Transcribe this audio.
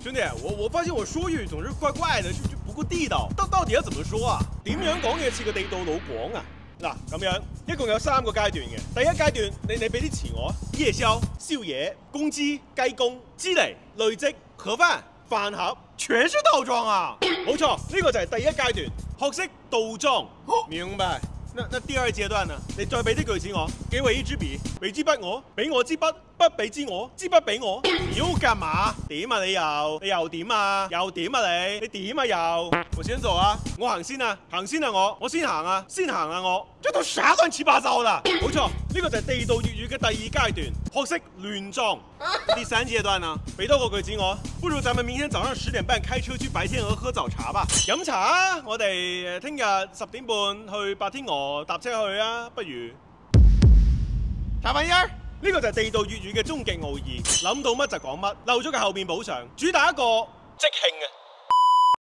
兄弟，我發現我說粵語總是怪怪的，就不夠地道。到底要怎麼說啊？點樣講嘢似個地道老廣啊？嗱，咁樣一共有3個階段嘅。第一階段，你俾啲詞我啊，夜宵、宵夜、工資、雞公、積累、累積、盒飯、飯盒，全是倒裝啊！冇錯，呢個就係第一階段，學識倒裝。明白。那第二階段呢？你再俾啲句子我，給我一支筆，俾支筆我，俾我支筆，筆俾支我，支筆俾我。要幹嘛？點啊你又點啊？又點啊你？你點啊又？我先做啊！我行先啊！行先啊我先行啊！先行啊我！這都啥亂七八糟的？冇錯，呢個就係地道粵語嘅第二階段，學識亂裝。第三階段呢？俾多個句子我，不如咱們明天早上10點半開車去白天鵝喝早茶吧。飲茶啊！我哋聽日10點半去白天鵝搭車去啊，不如茶飯兒。呢個就係地道粵語嘅終極奧義，諗到乜就講乜，漏咗嘅後面補上，主打一個即興嘅。